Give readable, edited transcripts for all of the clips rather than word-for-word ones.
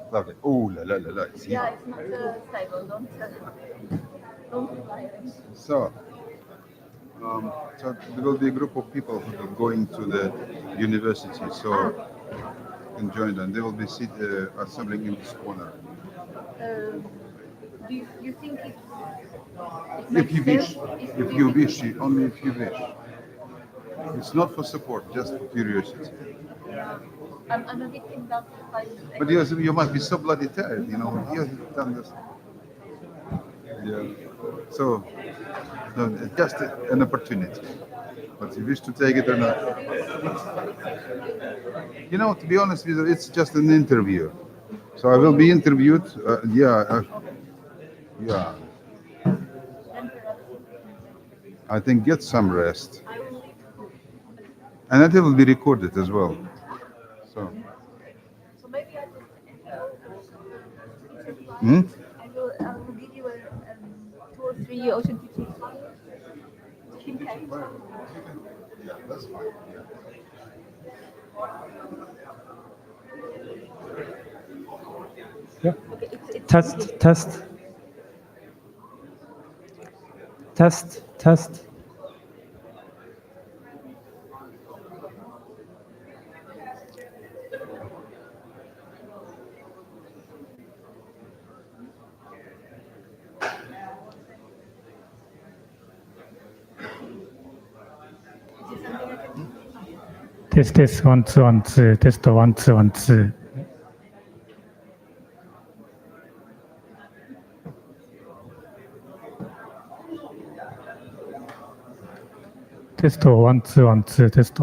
Lovely. Oh, la la la la. See? Yeah, it's not stable. Don't rely on it. So there will be a group of people who are going to the university, so you can join them. They will be assembling in this corner. Do you think it If you makes wish, sense? if you wish, only if you wish. It's not for support, just for curiosity. I'm a bit in doubt. But you must be so bloody tired, you know. You've done this. Yeah. So, no, it's just an opportunity. But you wish to take it or not. You know, to be honest with you, it's just an interview. So I will be interviewed. Yeah. I think get some rest. And that will be recorded as well. So maybe I will give you 2 or 3 ocean teachings. Yeah, that's fine. Yeah. Test. Test 1 2 1 2 test 1 2 1 2 test 1 2 1 2 test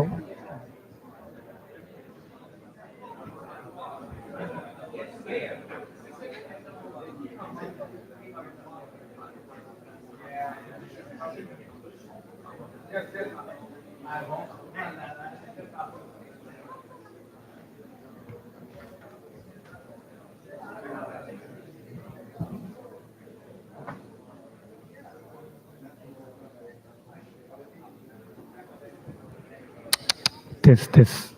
test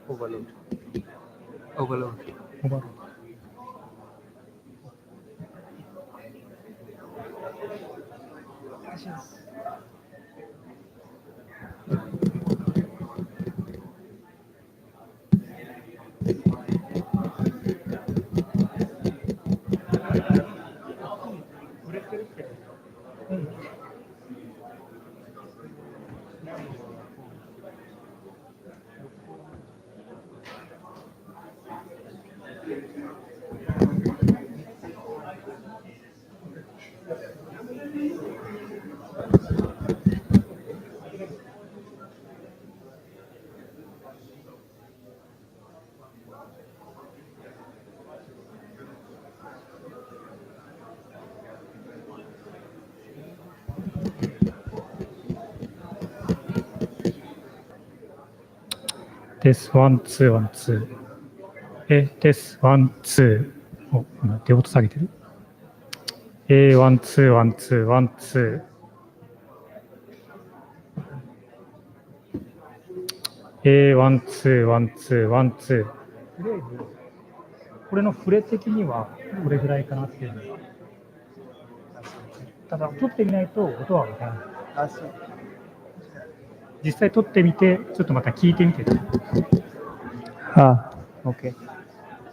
overload. test 1 2 1 2test 1 2今両方と下げてるワンツーワンツーワンツー。ワンツーワンツーワンツー。とりあえず、これの触れ的にはこれぐらいかなっていうのは。ただ、撮ってみないと音は分からない。あ、そう。実際撮ってみて、ちょっとまた聞いてみて。あ、OK。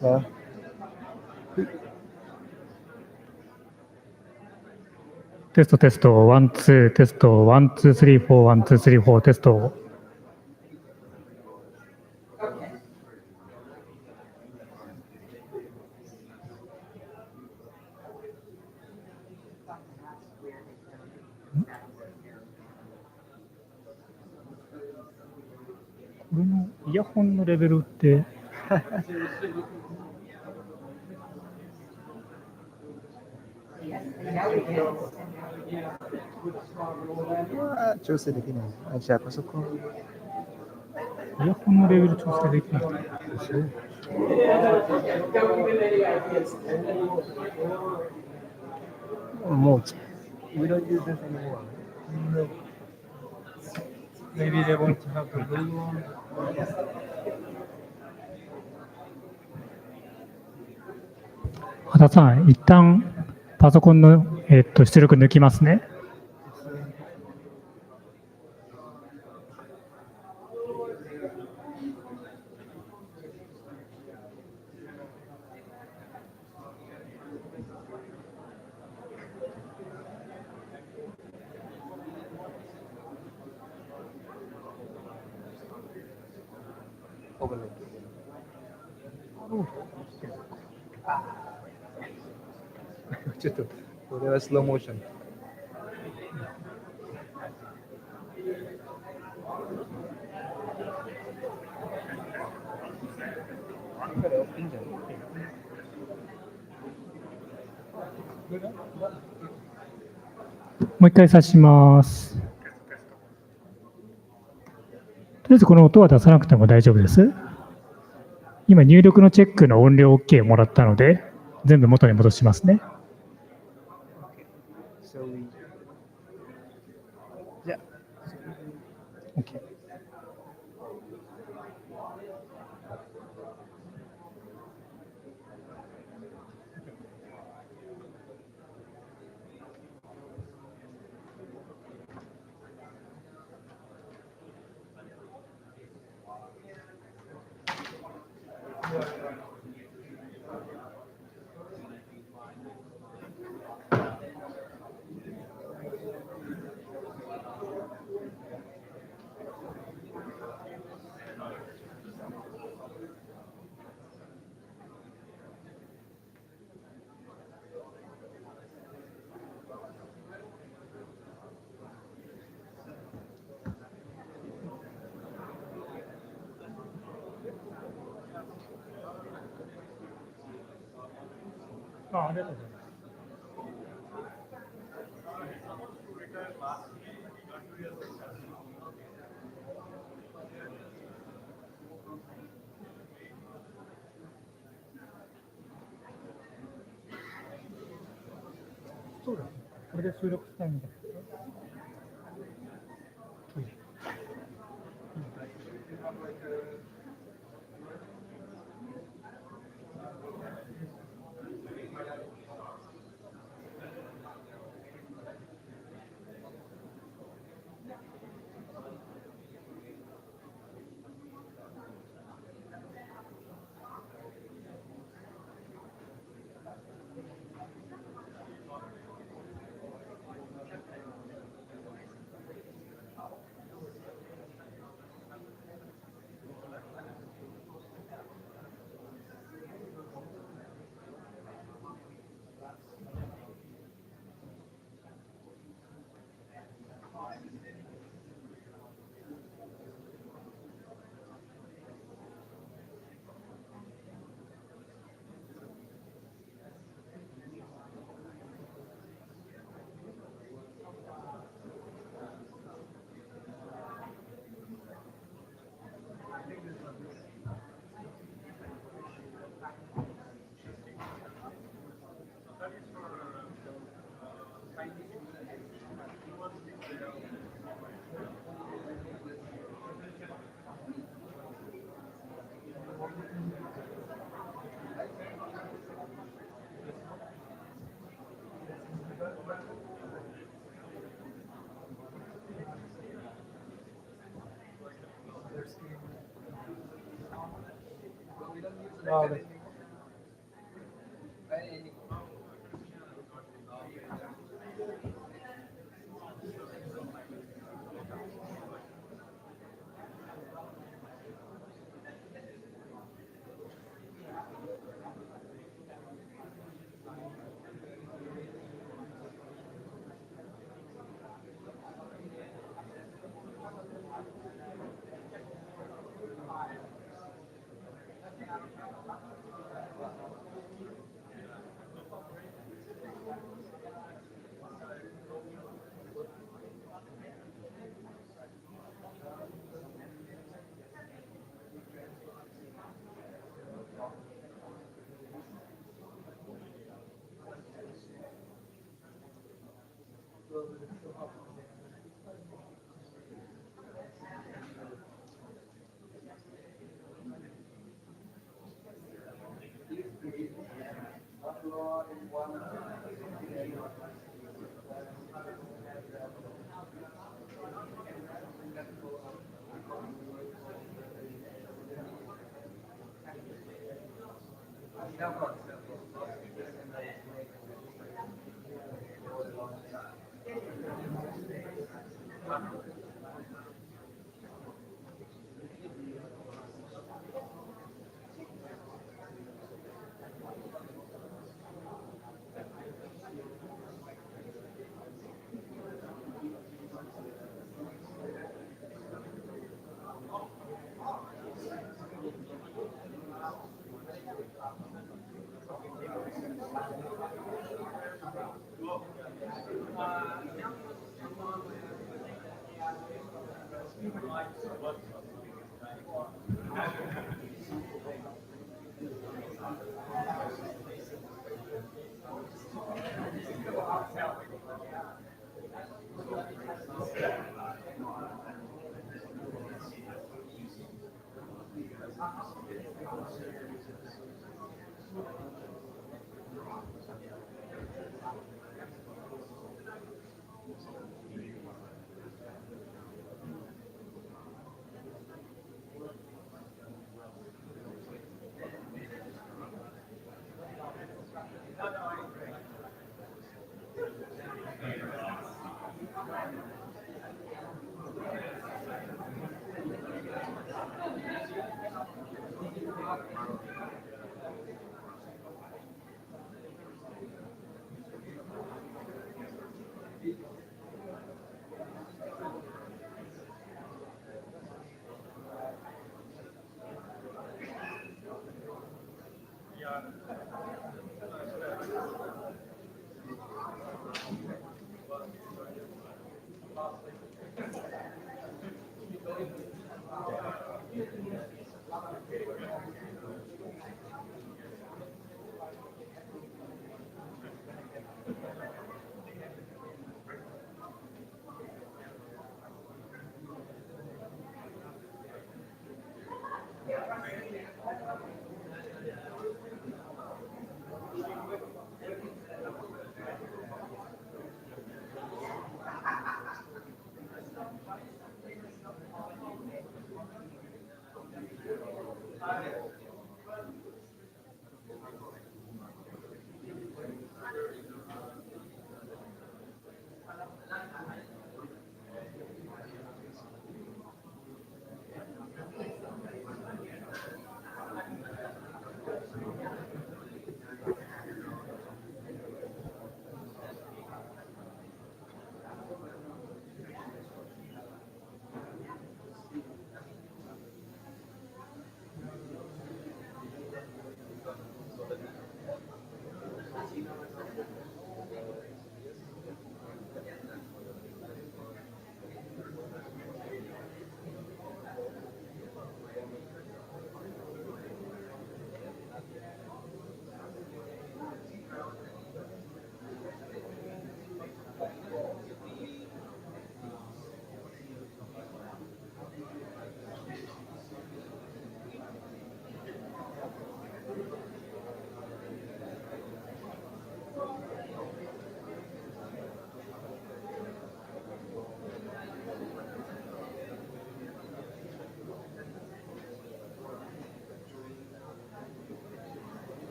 Well, テストテスト、ワンツー、テスト、ワンツースリーフォー、ワンツースリーフォー、テスト。これのイヤホンのレベルって、調整できない。あ、じゃあパソコン。イヤホンのレベル調整できない。もう、We don't use this anymore. No. Maybe they want to have the blue one. 羽田さん、一旦パソコンの、出力抜きますね。ちょっと、これはスローモーション。いいんじゃない？もう一回刺します。とりあえずこの音は出さなくても大丈夫です。今入力のチェックの音量 OK もらったので、全部元に戻しますね。So we... じゃあ、OK。ありがとうございます。そうですね。これで収録したいみたいです。Okay.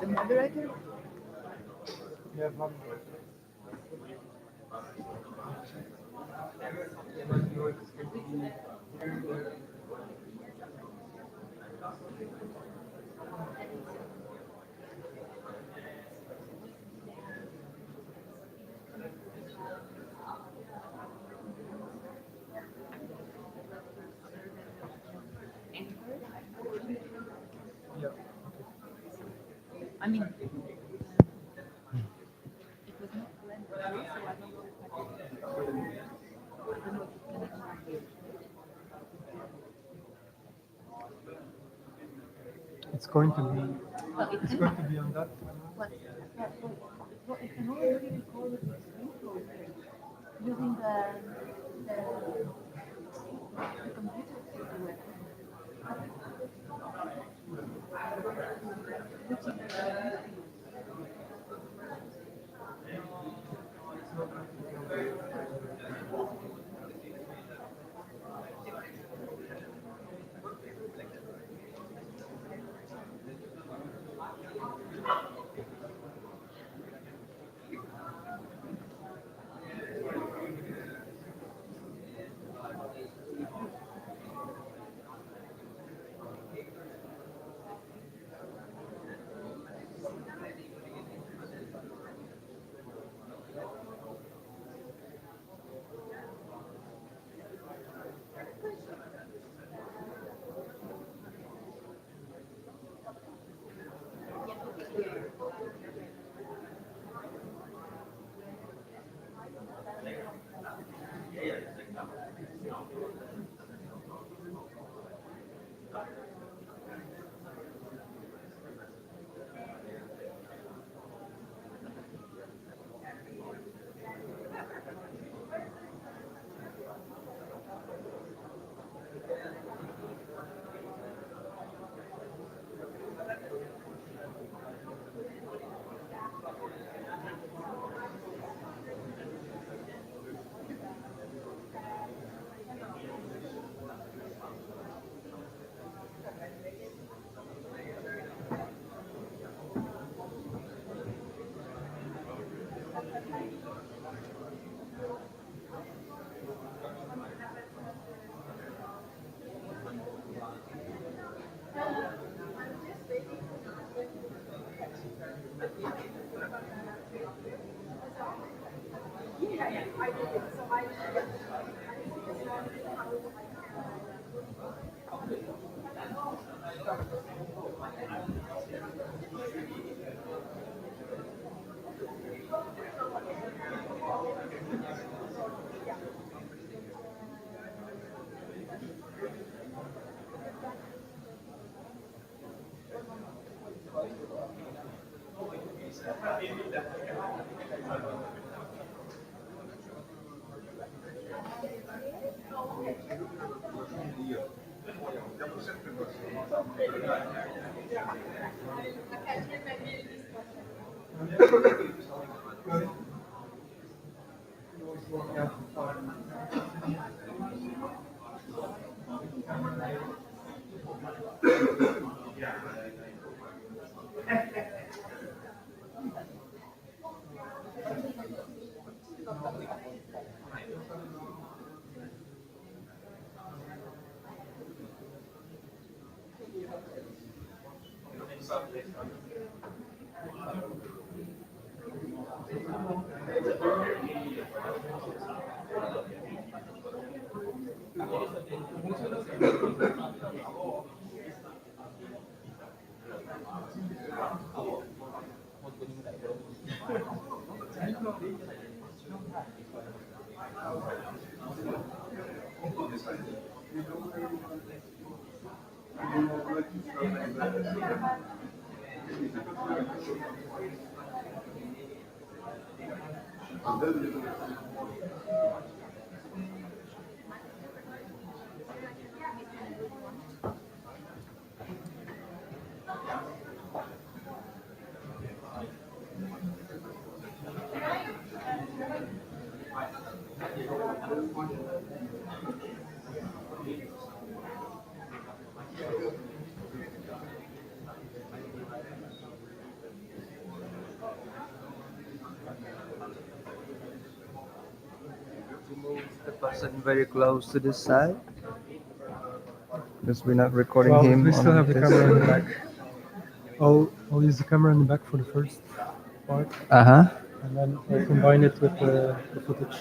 The moderator? Yeah, from yeah. I mean, it was not planned, so I don't know if I don't know if it's gonna be. It's going to be. Well, it It's can going to be on that. What? Well, it can already record the screen using the computer to do it. Which is the person very close to this side? Because we're not recording Well, him. we still on have the this. camera in the back. I'll use the camera in the back for the first part, Uh-huh. and then I'll combine it with the footage.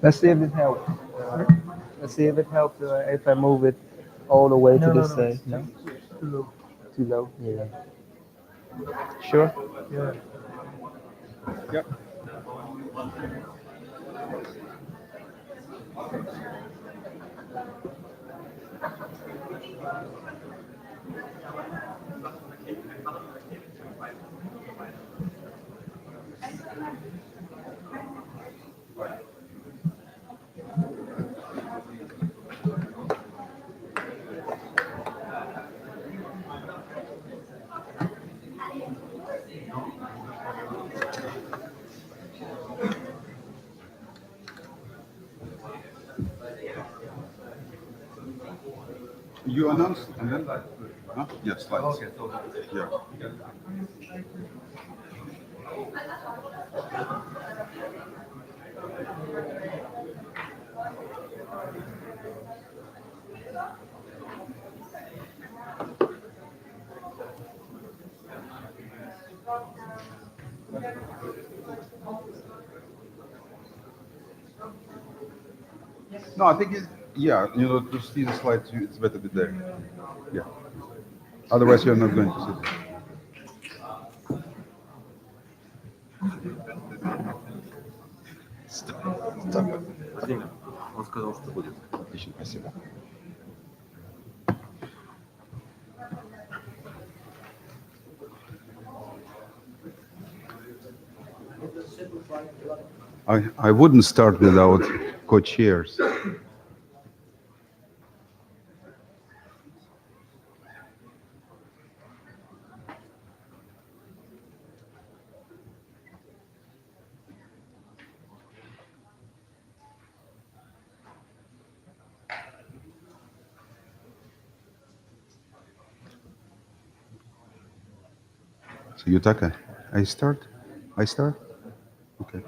Let's see if it helps. Let's see if it helps if I move it all the way to this side. No? Too low. Too low? Yeah. Sure? Yeah. Yep. You announce and then huh? Yes, slides. Okay, yeah. No, I think yeah, to see the slides, it's better to be there. Yeah. Otherwise, you're not going to see it. Он сказал, что будет. Отлично, спасибо. I wouldn't start without co-chairs. So Yutaka, I start? I start? Okay.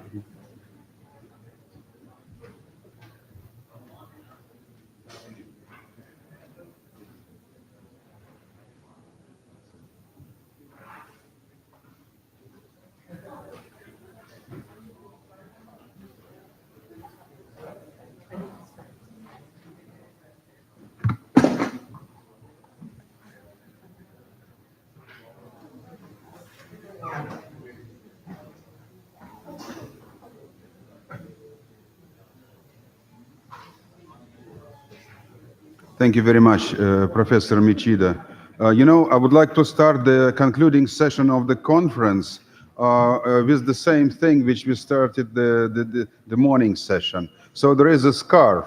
Thank you very much, Professor Michida. I would like to start the concluding session of the conference with the same thing which we started the morning session. So there is a scarf.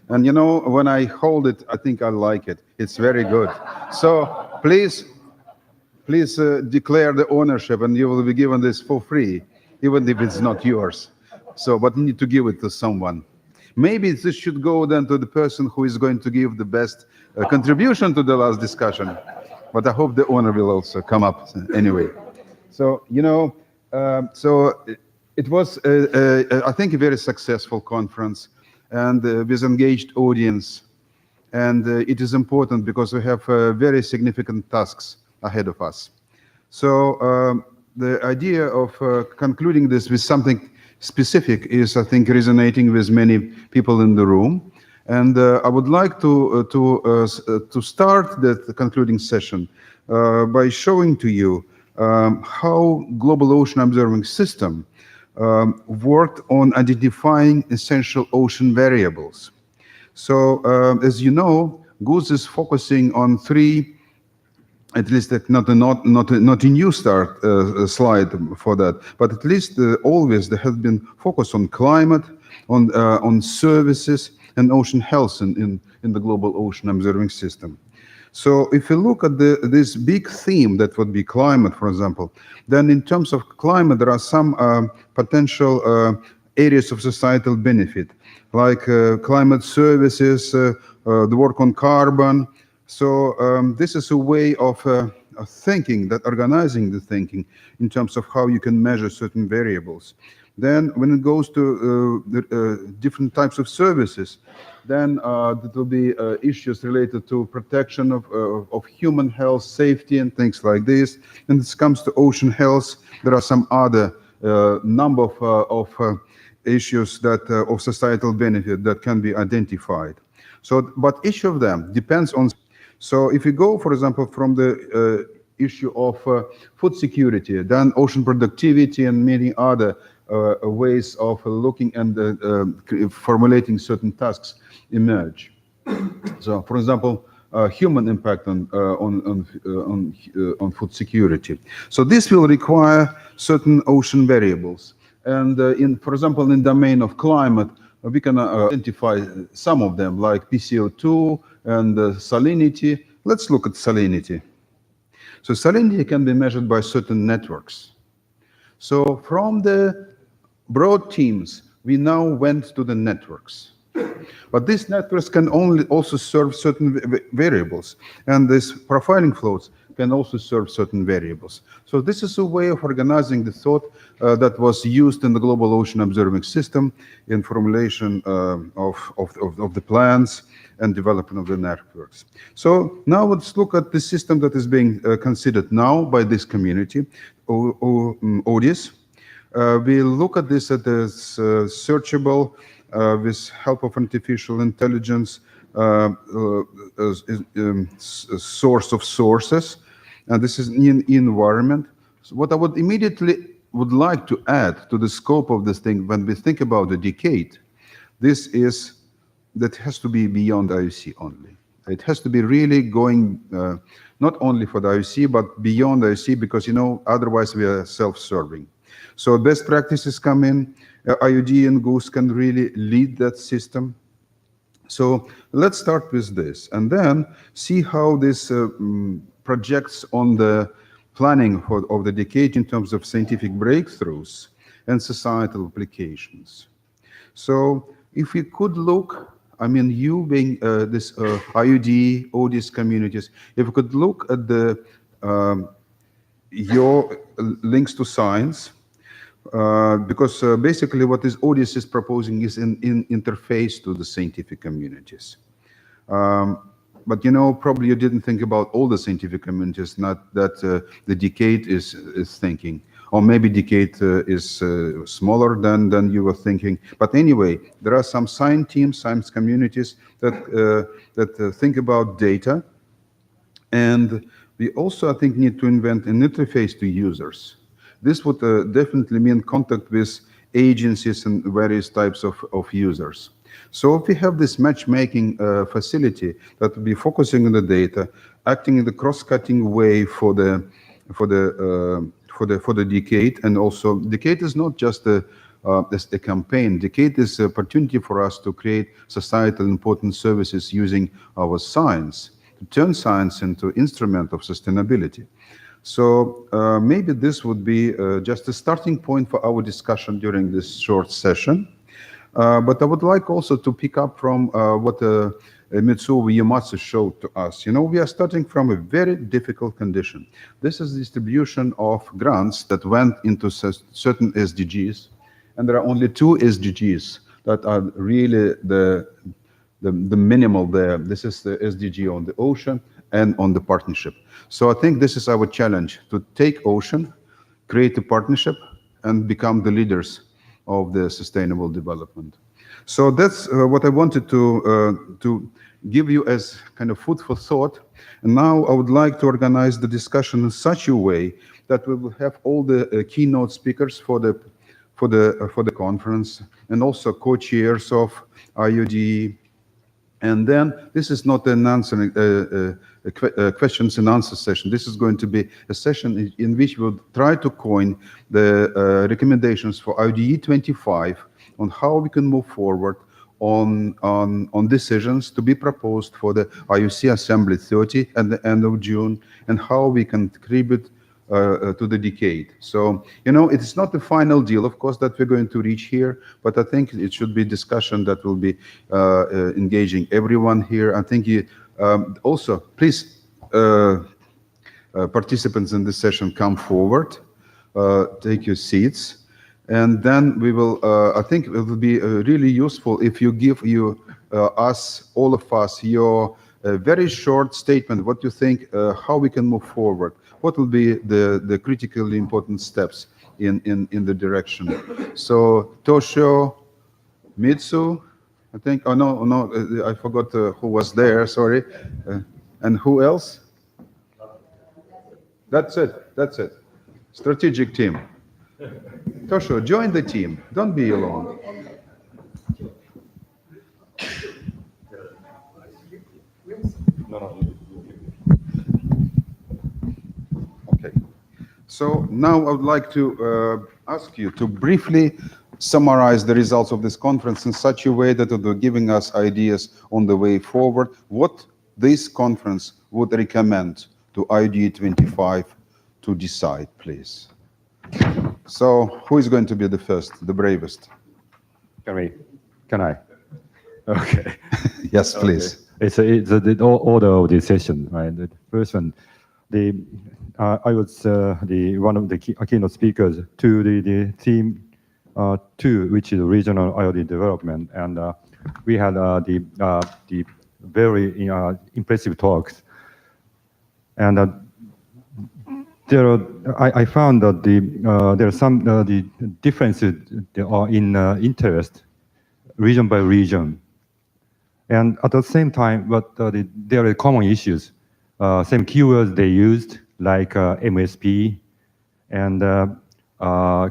And when I hold it, I think I like it. It's very good. So please declare the ownership and you will be given this for free, even if it's not yours. So, but you need to give it to someone. Maybe this should go then to the person who is going to give the best contribution to the last discussion. But I hope the owner will also come up anyway. So, it was, I think, a very successful conference and with engaged audience. And it is important because we have very significant tasks ahead of us. So the idea of concluding this with something specific is, I think, resonating with many people in the room. And I would like to start the concluding session by showing to you how Global Ocean Observing System worked on identifying essential ocean variables. So, as you know, GOOS is focusing on three, at least not a new start slide for that, but at least always there has been focus on climate, on services, and ocean health in the Global Ocean Observing System. So if you look at this big theme that would be climate, for example, then in terms of climate, there are some potential areas of societal benefit, like climate services, the work on carbon. So this is a way of thinking, that organizing the thinking in terms of how you can measure certain variables. Then when it goes to different types of services, then there will be issues related to protection of human health, safety, and things like this. And this comes to ocean health. There are some other number of issues that of societal benefit that can be identified. So, but each of them depends on. So, if you go, for example, from the issue of food security, then ocean productivity, and many other ways of looking and formulating certain tasks emerge. So, for example, human impact on food security. So this will require certain ocean variables. And for example, in the domain of climate, we can identify some of them, like PCO2 and salinity. Let's look at salinity. So salinity can be measured by certain networks. So from the broad themes, we now went to the networks. But these networks can also serve certain variables, and these profiling flows can also serve certain variables. So this is a way of organizing the thought that was used in the Global Ocean Observing System in formulation of the plans and development of the networks. So now let's look at the system that is being considered now by this community, ODIS. We look at this as searchable with help of artificial intelligence source of sources, and this is in environment. So what I would immediately would like to add to the scope of this thing when we think about the decade, this is that has to be beyond IOC only. It has to be really going not only for the IOC but beyond IOC, because otherwise we are self-serving. So best practices come in. IOD and GOOS can really lead that system. So let's start with this and then see how this projects on the planning of the decade in terms of scientific breakthroughs and societal applications. So if we could look, you being this IOD, ODIS communities, if we could look at the your links to science, because basically what this ODIS is proposing is an interface to the scientific communities. But probably you didn't think about all the scientific communities, not that the decade is thinking, or maybe decade is smaller than you were thinking. But anyway, there are some science teams, science communities that think about data, and we also, I think, need to invent an interface to users. This would definitely mean contact with agencies and various types of users. So if we have this matchmaking facility that will be focusing on the data, acting in the cross-cutting way for the decade, and also decade is not just a campaign. Decade is an opportunity for us to create societal important services using our science, to turn science into instrument of sustainability. So maybe this would be just a starting point for our discussion during this short session. But I would like also to pick up from what Mitsuo Uematsu showed to us. We are starting from a very difficult condition. This is distribution of grants that went into certain SDGs, and there are only 2 SDGs that are really the minimal there. This is the SDG on the ocean and on the partnership. So I think this is our challenge, to take ocean, create a partnership, and become the leaders of the sustainable development. So that's what I wanted to give you as kind of food for thought. And now I would like to organize the discussion in such a way that we will have all the keynote speakers for the conference, and also co-chairs of IOD. And then this is not an questions and answers session. This is going to be a session in which we'll try to coin the recommendations for IODE XXV on how we can move forward on decisions to be proposed for the IOC Assembly 30 at the end of June, and how we can contribute to the decade. So, it is not the final deal, of course, that we're going to reach here, but I think it should be discussion that will be engaging everyone here. I think also, please, participants in this session, come forward, take your seats. And then we will, I think it will be really useful if you give all of us, your very short statement, what you think, how we can move forward. What will be the critically important steps in the direction. So Toshio, Mitsu, I think, oh no, I forgot who was there, sorry. And who else? That's it. Strategic team. Toshio, join the team. Don't be alone. Okay. So now I would like to ask you to briefly summarize the results of this conference in such a way that it will be giving us ideas on the way forward, what this conference would recommend to IODE 25 to decide, please. So who is going to be the first, the bravest? Can I? Okay. Yes, please. It's the order of the session, right? The first one, I was one of the keynote speakers to the theme 2, which is regional IoT development, and we had the very impressive talks, and I found that there are some the differences in interest, region by region, and at the same time, but there are common issues, same keywords they used, like MSP and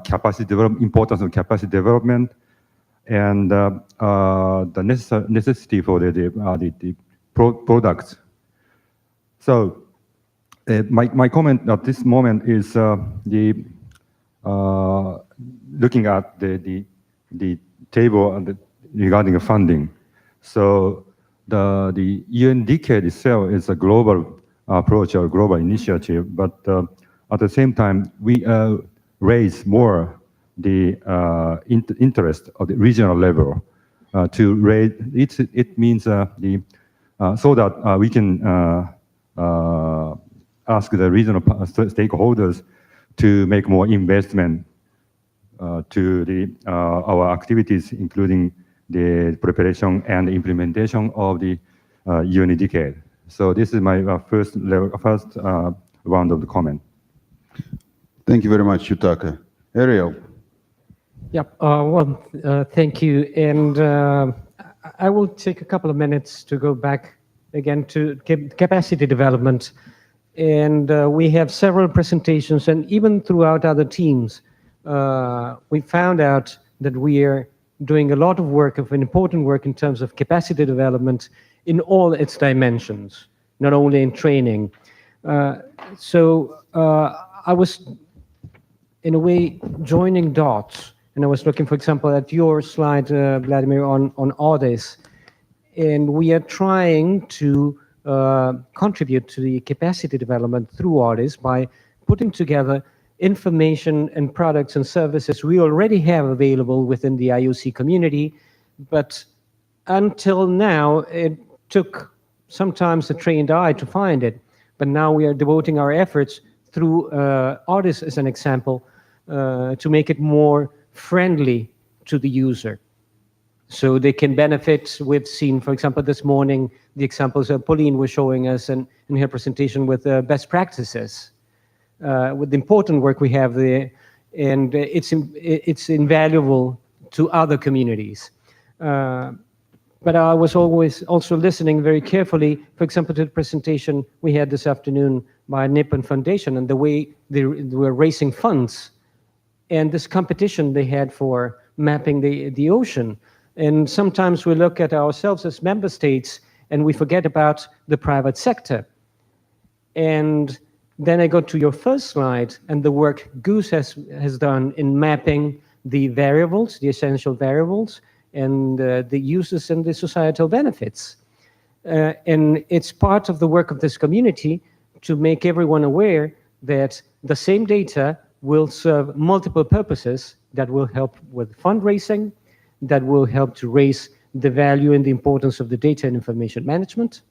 capacity development, importance of capacity development, and the necessity for the products. So my comment at this moment is looking at the table regarding the funding. So the UN Decade itself is a global approach or global initiative, but at the same time we raise more the interest of the regional level to raise it means so that we can ask the regional stakeholders to make more investment to our activities, including the preparation and implementation of the UN Decade. So this is my first round of the comment. Thank you very much, Yutaka. Ariel. Yep. Thank you. And I will take a couple of minutes to go back again to capacity development. And we have several presentations, and even throughout other teams, we found out that we are doing a lot of work, of important work in terms of capacity development in all its dimensions, not only in training. So I was, in a way, joining dots, and I was looking, for example, at your slide, Vladimir, on IODEs, and we are trying to contribute to the capacity development through IODEs by putting together information and products and services we already have available within the IOC community, but until now, it took sometimes a trained eye to find it. But now we are devoting our efforts through IODEs, as an example, to make it more friendly to the user. So they can benefit. We've seen, for example, this morning, the examples that Pauline was showing us in her presentation with best practices, with the important work we have there, and it's invaluable to other communities. But I was always also listening very carefully, for example, to the presentation we had this afternoon by Nippon Foundation and the way they were raising funds and this competition they had for mapping the ocean. And sometimes we look at ourselves as member states and we forget about the private sector. And then I go to your first slide and the work Goose has done in mapping the variables, the essential variables, and the uses and the societal benefits. And it's part of the work of this community to make everyone aware that the same data will serve multiple purposes that will help with fundraising, that will help to raise the value and the importance of the data and information management,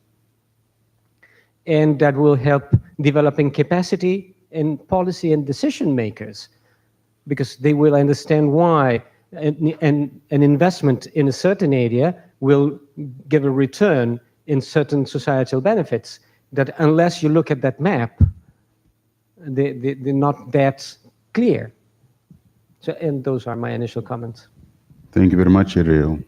and that will help developing capacity in policy and decision makers. because they will understand why an investment in a certain area will give a return in certain societal benefits, that unless you look at that map, they're not that clear. So, and those are my initial comments. Thank you very much, Ariel.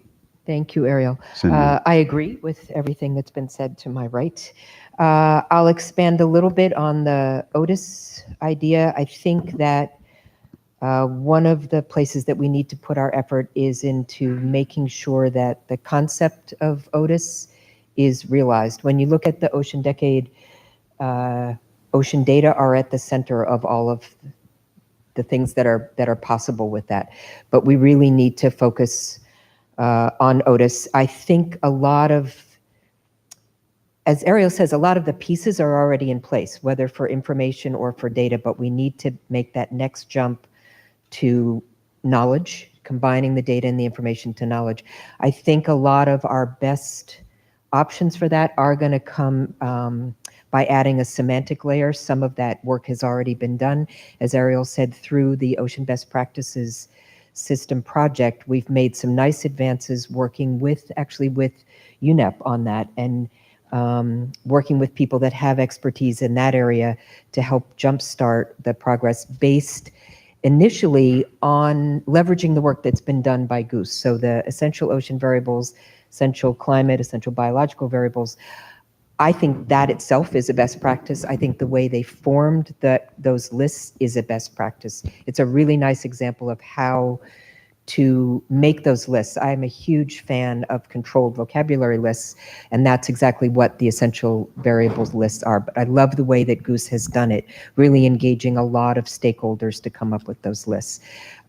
Thank you, Ariel. Cindy. I agree with everything that's been said to my right. I'll expand a little bit on the Otis idea. I think that one of the places that we need to put our effort is into making sure that the concept of Otis is realized. When you look at the Ocean Decade, ocean data are at the center of all of the things that are possible with that. But we really need to focus on Otis. I think a lot of, as Ariel says, a lot of the pieces are already in place, whether for information or for data, but we need to make that next jump to knowledge, combining the data and the information to knowledge. I think a lot of our best options for that are going to come by adding a semantic layer. Some of that work has already been done. As Ariel said, through the Ocean Best Practices System project, we've made some nice advances working with, actually with UNEP on that, and working with people that have expertise in that area to help jumpstart the progress based initially on leveraging the work that's been done by Goose. So the essential ocean variables, essential climate, essential biological variables, I think that itself is a best practice. I think the way they formed those lists is a best practice. It's a really nice example of how to make those lists. I am a huge fan of controlled vocabulary lists, and that's exactly what the essential variables lists are. But I love the way that Goose has done it, really engaging a lot of stakeholders to come up with those lists.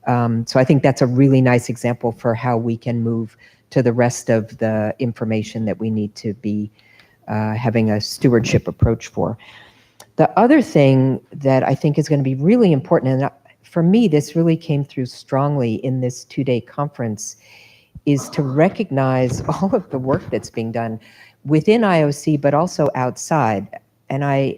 So I think that's a really nice example for how we can move to the rest of the information that we need to be having a stewardship approach for. The other thing that I think is going to be really important, and for me, this really came through strongly in this two-day conference, is to recognize all of the work that's being done within IOC, but also outside. And I'm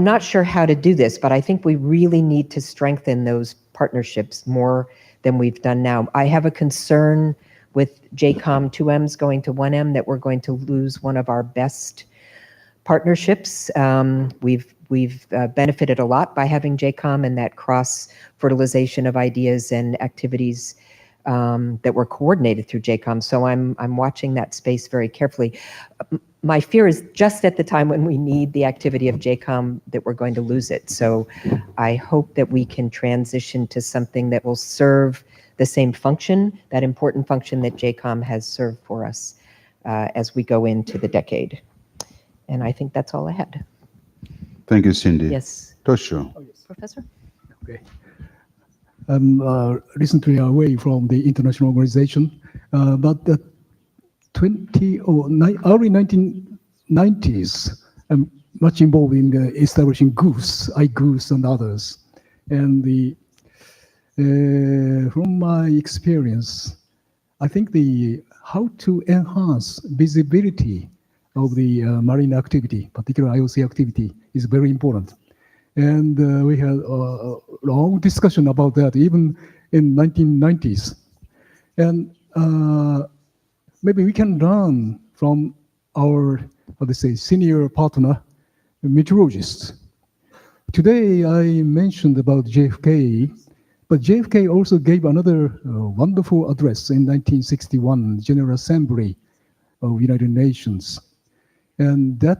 not sure how to do this, but I think we really need to strengthen those partnerships more than we've done now. I have a concern with JCOM 2Ms going to 1M that we're going to lose one of our best partnerships. We've benefited a lot by having JCOM and that cross-fertilization of ideas and activities that were coordinated through JCOM. So I'm watching that space very carefully. My fear is just at the time when we need the activity of JCOM that we're going to lose it. So I hope that we can transition to something that will serve the same function, that important function that JCOM has served for us as we go into the decade. And I think that's all I had. Thank you, Cindy. Yes, Toshio. Professor? Okay. I'm recently away from the international organization, but the early 1990s, I'm much involved in establishing Goose, iGoose and others. And from my experience, I think how to enhance visibility of the marine activity, particularly IOC activity, is very important. And we had a long discussion about that, even in 1990s. And maybe we can learn from our, senior partner, meteorologists. Today, I mentioned about JFK, but JFK also gave another wonderful address in 1961, General Assembly of United Nations. And that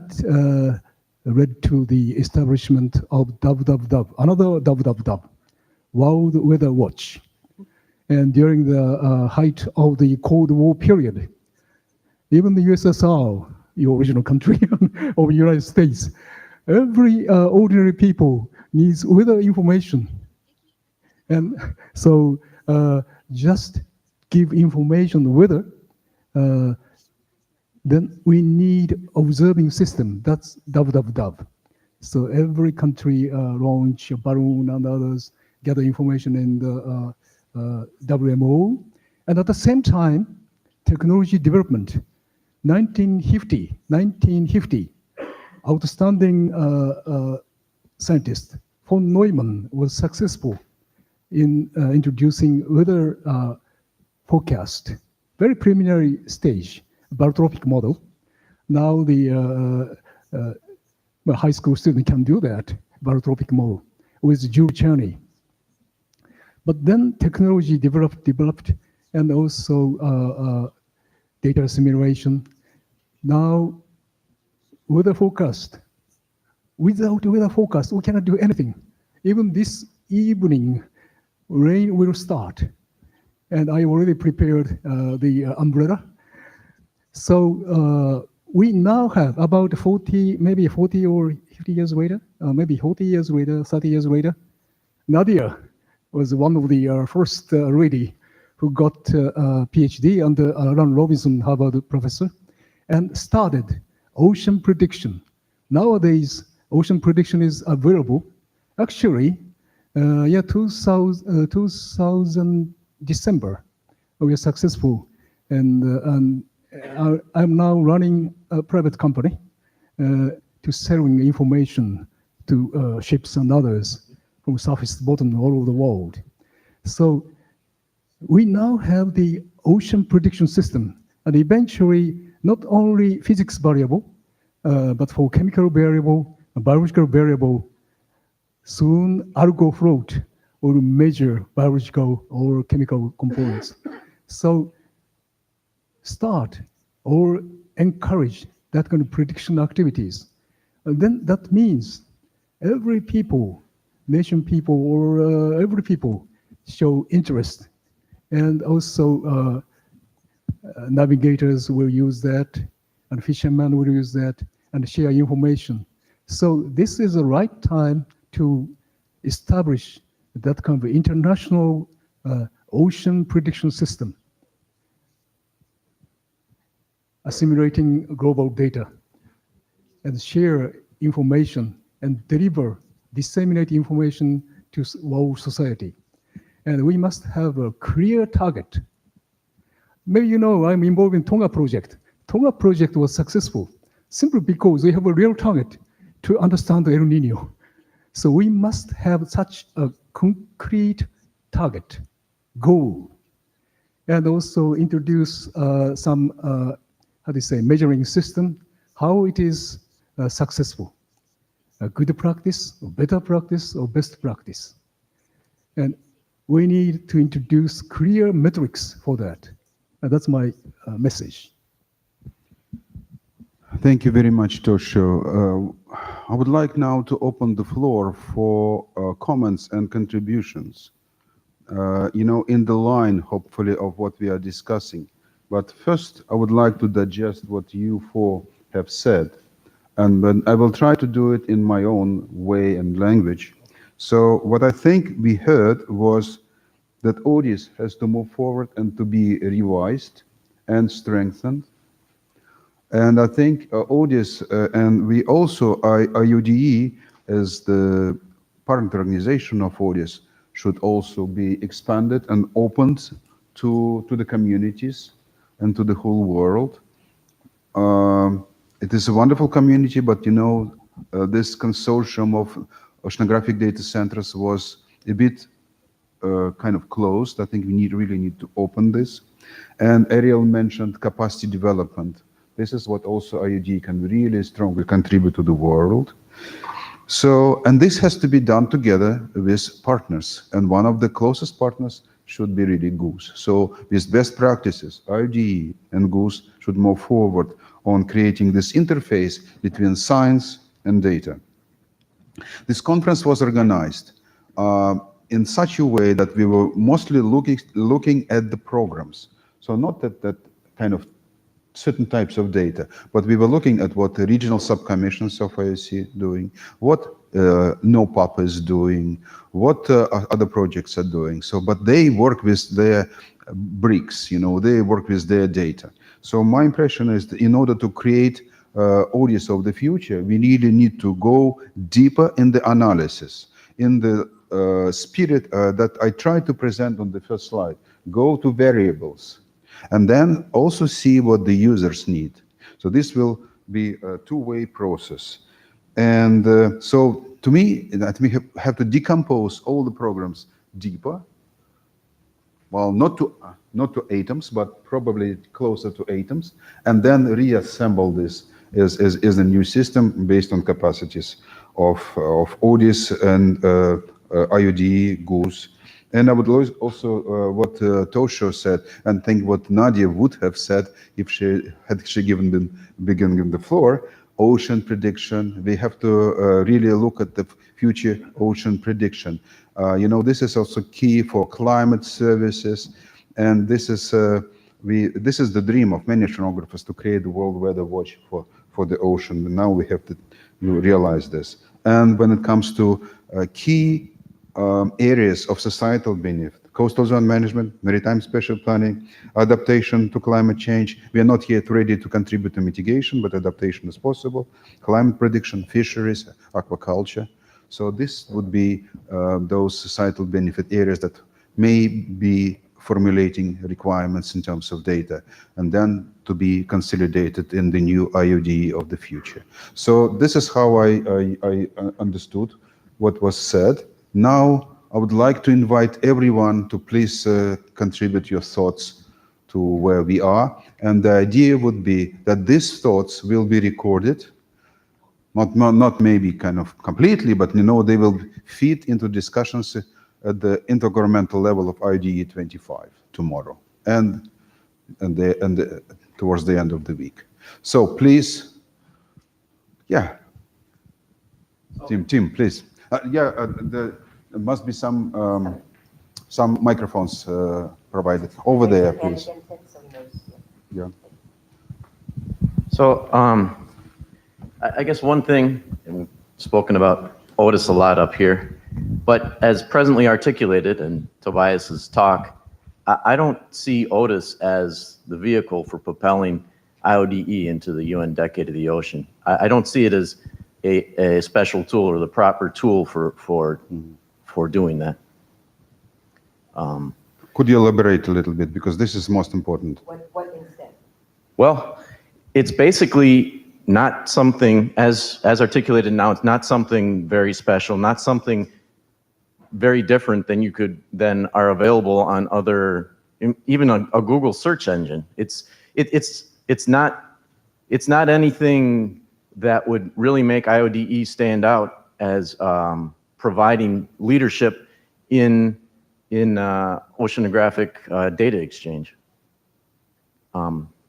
led to the establishment of WWW, another WWW, World Weather Watch. And during the height of the Cold War period, even the USSR, your original country of the United States, every ordinary people needs weather information. And so just give information weather, then we need observing system. That's WWW. So every country launch a balloon and others, gather information in the WMO. And at the same time, technology development. 1950, outstanding scientist von Neumann was successful in introducing weather forecast, very preliminary stage, barotropic model. Now the high school student can do that, barotropic model, with Jules Cherney. But then technology developed, and also data simulation. Now, weather forecast. Without weather forecast, we cannot do anything. Even this evening, rain will start. And I already prepared the umbrella. So we now have about 40, maybe 40 or 50 years later, maybe 40 years later, 30 years later, Nadia was one of the first lady who got a PhD under Alan Robinson, Harvard professor, and started ocean prediction. Nowadays, ocean prediction is available. Actually, 2000 December, we are successful, and I'm now running a private company to selling information to ships and others from southeast bottom all over the world. So we now have the ocean prediction system, and eventually not only physics variable, but for chemical variable, biological variable, soon algo float will measure biological or chemical components. So start or encourage that kind of prediction activities. And then that means every people, nation people, or every people show interest. And also navigators will use that, and fishermen will use that, and share information. So this is the right time to establish that kind of international ocean prediction system, assimilating global data, and share information and disseminate information to world society. And we must have a clear target. Maybe you know I'm involved in Tonga project. Tonga project was successful simply because we have a real target to understand El Nino. So we must have such a concrete target, goal, and also introduce some, measuring system, how it is successful. A good practice, or better practice, or best practice. And we need to introduce clear metrics for that. And that's my message. Thank you very much, Toshio. I would like now to open the floor for comments and contributions, in the line, hopefully, of what we are discussing. But first, I would like to digest what you four have said. And I will try to do it in my own way and language. So what I think we heard was that ODIS has to move forward and to be revised and strengthened. And I think ODIS, and we also, IODE, as the parent organization of ODIS, should also be expanded and opened to the communities and to the whole world. It is a wonderful community, but this consortium of oceanographic data centers was a bit kind of closed. I think we really need to open this. And Ariel mentioned capacity development. This is what also IOD can really strongly contribute to the world. So, and this has to be done together with partners. And one of the closest partners should be really GOOS. So with best practices, IODE and GOOS should move forward on creating this interface between science and data. This conference was organized in such a way that we were mostly looking at the programs. So not at that kind of certain types of data, but we were looking at what the regional subcommissions of IOC doing, what NOPAP is doing, what other projects are doing. So, but they work with their bricks, they work with their data. So my impression is that in order to create ODIS of the future, we really need to go deeper in the analysis, in the spirit that I tried to present on the first slide. Go to variables, and then also see what the users need. So this will be a two-way process. And so to me, that we have to decompose all the programs deeper. Well, not to atoms, but probably closer to atoms, and then reassemble this as a new system based on capacities of ODIS and IODE, GOOS. And I would also what Tosho said, and think what Nadia would have said if she had given the beginning of the floor. Ocean prediction. We have to really look at the future ocean prediction. This is also key for climate services, and this is the dream of many oceanographers, to create the World Weather Watch for the ocean. And now we have to realize this. And when it comes to key areas of societal benefit, coastal zone management, maritime spatial planning, adaptation to climate change. We are not yet ready to contribute to mitigation, but adaptation is possible. Climate prediction, fisheries, aquaculture. So this would be those societal benefit areas that may be formulating requirements in terms of data, and then to be consolidated in the new IOD of the future. So this is how I understood what was said. Now, I would like to invite everyone to please contribute your thoughts to where we are. And the idea would be that these thoughts will be recorded, not maybe kind of completely, but they will feed into discussions at the intergovernmental level of IODE 25 tomorrow and towards the end of the week. So please, yeah, Tim, please. There must be some microphones provided over there, please. Yeah. So I guess one thing, and we've spoken about OTIS a lot up here, but as presently articulated in Tobias's talk, I don't see OTIS as the vehicle for propelling IODE into the UN Decade of the Ocean. I don't see it as a special tool or the proper tool for doing that. Could you elaborate a little bit, because this is most important? What instead? Well, it's basically not something, as articulated now, it's not something very special, not something very different than are available on other, even a Google search engine. It's not anything that would really make IODE stand out as providing leadership in oceanographic data exchange.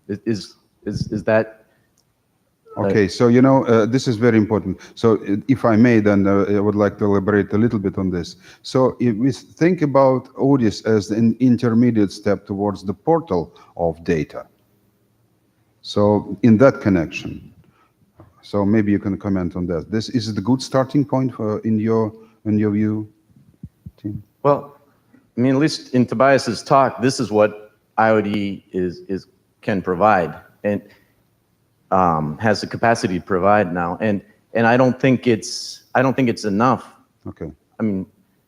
Is that? Okay, so this is very important. So if I may, then I would like to elaborate a little bit on this. So if we think about ODIS as an intermediate step towards the portal of data. So in that connection, so maybe you can comment on that. This is the good starting point in your view, Tim? Well, I mean, at least in Tobias's talk, this is what IODE can provide and has the capacity to provide now. And I don't think it's enough. Okay. I mean,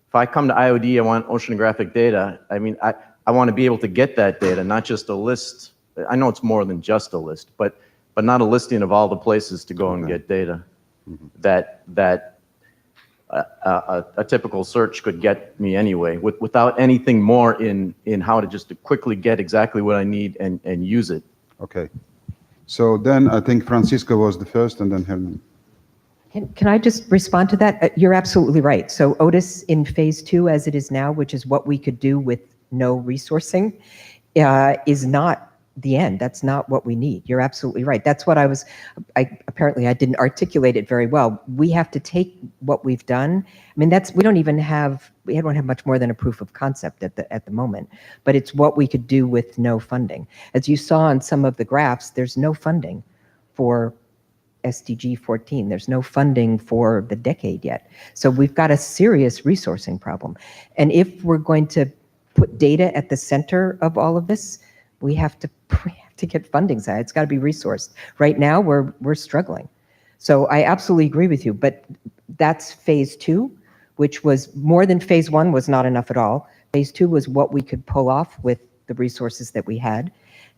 if I come to IODE, I want oceanographic data. I mean, I want to be able to get that data, not just a list. I know it's more than just a list, but not a listing of all the places to go and get data that a typical search could get me anyway, without anything more in how to just quickly get exactly what I need and use it. Okay. So then I think Francisco was the first, and then Herman. Can I just respond to that? You're absolutely right. So OTIS in phase 2, as it is now, which is what we could do with no resourcing, is not the end. That's not what we need. You're absolutely right. That's what apparently I didn't articulate it very well. We have to take what we've done. I mean, we don't have much more than a proof of concept at the moment, but it's what we could do with no funding. As you saw on some of the graphs, there's no funding for SDG 14. There's no funding for the decade yet. So we've got a serious resourcing problem. And if we're going to put data at the center of all of this, we have to get funding side. It's got to be resourced. Right now, we're struggling. So I absolutely agree with you, but that's phase 2, which was more than phase 1 was not enough at all. Phase 2 was what we could pull off with the resources that we had.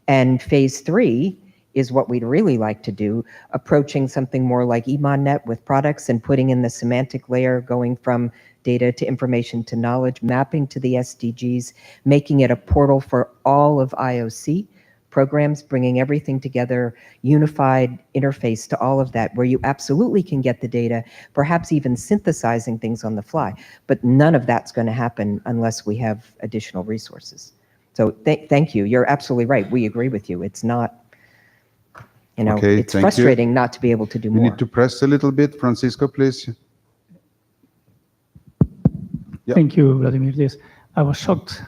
And phase 3 is what we'd really like to do, approaching something more like EMONNet with products and putting in the semantic layer, going from data to information to knowledge, mapping to the SDGs, making it a portal for all of IOC programs, bringing everything together, unified interface to all of that, where you absolutely can get the data, perhaps even synthesizing things on the fly. But none of that's going to happen unless we have additional resources. So thank you. You're absolutely right. We agree with you. It's not, Okay, it's thank you. frustrating not to be able to do We more. need to press a little bit. Francisco, please. Yeah. Thank you, Vladimir. Yes, I was shocked.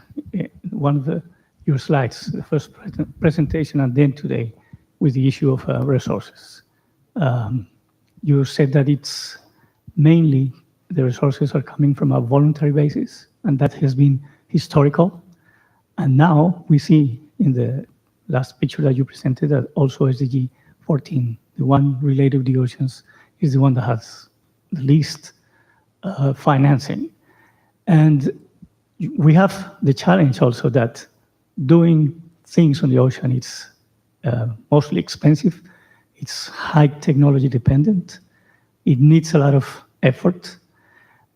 One of your slides, the first presentation, and then today, with the issue of resources. You said that it's mainly the resources are coming from a voluntary basis, and that has been historical. And now we see in the last picture that you presented that also SDG 14, the one related to the oceans, is the one that has the least financing. And we have the challenge also that doing things on the ocean, it's mostly expensive, it's high technology dependent, it needs a lot of effort.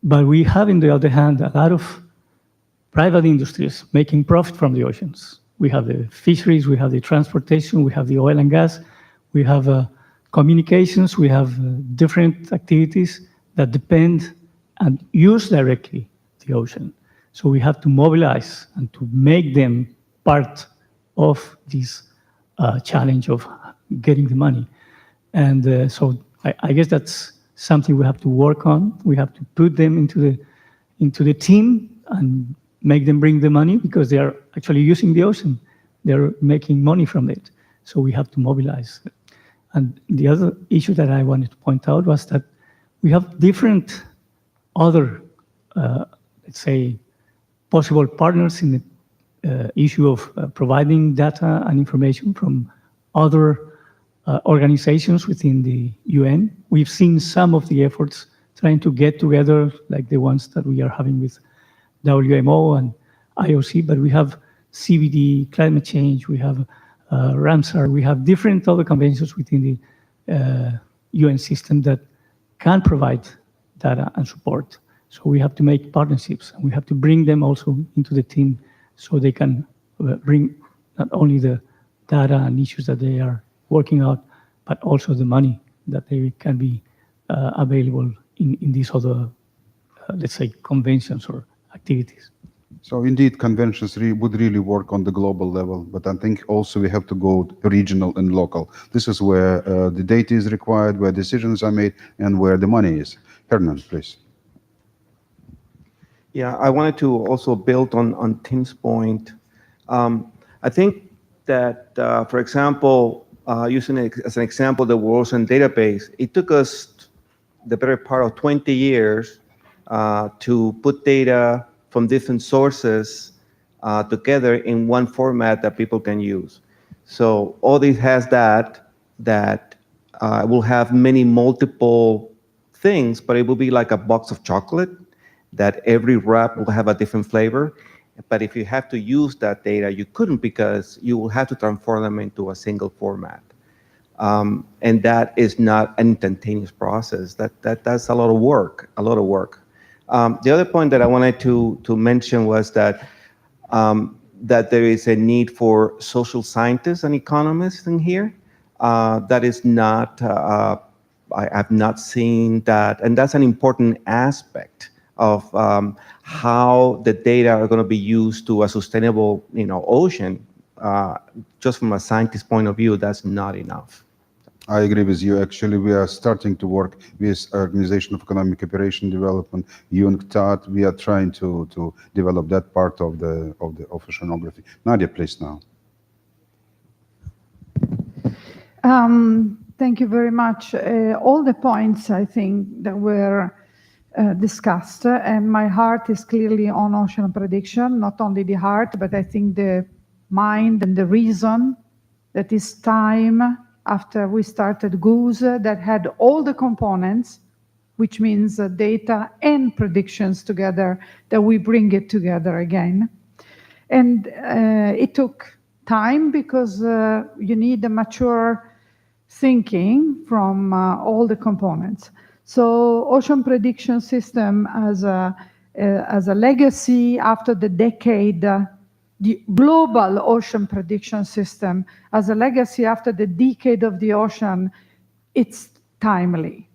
But we have, on the other hand, a lot of private industries making profit from the oceans. We have the fisheries, we have the transportation, we have the oil and gas, we have communications, we have different activities that depend and use directly the ocean. So we have to mobilize and to make them part of this challenge of getting the money. And so I guess that's something we have to work on. We have to put them into the team and make them bring the money, because they are actually using the ocean. They're making money from it. So we have to mobilize. And the other issue that I wanted to point out was that we have different other, let's say, possible partners in the issue of providing data and information from other organizations within the UN. We've seen some of the efforts trying to get together, like the ones that we are having with WMO and IOC, but we have CBD, climate change, we have Ramsar, we have different other conventions within the UN system that can provide data and support. So we have to make partnerships, and we have to bring them also into the team so they can bring not only the data and issues that they are working out, but also the money that they can be available in these other, let's say, conventions or activities. So indeed, conventions would really work on the global level, but I think also we have to go regional and local. This is where the data is required, where decisions are made, and where the money is. Hernan, please. Yeah, I wanted to also build on Tim's point. I think that, for example, using it as an example, the World Ocean Database, it took us the better part of 20 years to put data from different sources together in one format that people can use. So all this has that will have many multiple things, but it will be like a box of chocolate that every wrap will have a different flavor. But if you have to use that data, you couldn't, because you will have to transform them into a single format. And that is not an instantaneous process. That's a lot of work, The other point that I wanted to mention was that there is a need for social scientists and economists in here. That is not, I have not seen that, and that's an important aspect of how the data are going to be used to a sustainable, ocean. Just from a scientist point of view, that's not enough. I agree with you. Actually, we are starting to work with Organization of Economic Cooperation Development, UNCTAD. We are trying to develop that part of the oceanography. Nadia, please now. Thank you very much. All the points, I think, that were discussed, and my heart is clearly on ocean prediction, not only the heart, but I think the mind and the reason that is time after we started GOOSE that had all the components, which means data and predictions together, that we bring it together again. And it took time because you need a mature thinking from all the components. So ocean prediction system as a legacy after the decade, the global ocean prediction system as a legacy after the decade of the ocean, it's timely.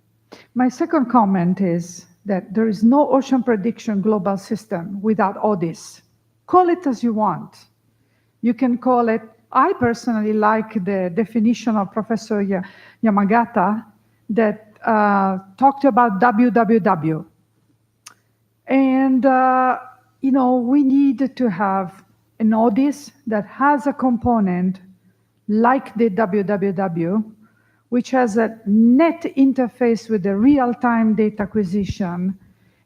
My second comment is that there is no ocean prediction global system without ODIS. Call it as you want. You can call it, I personally like the definition of Professor Yamagata that talked about WWW. And, we need to have an ODIS that has a component like the WWW, which has a net interface with the real-time data acquisition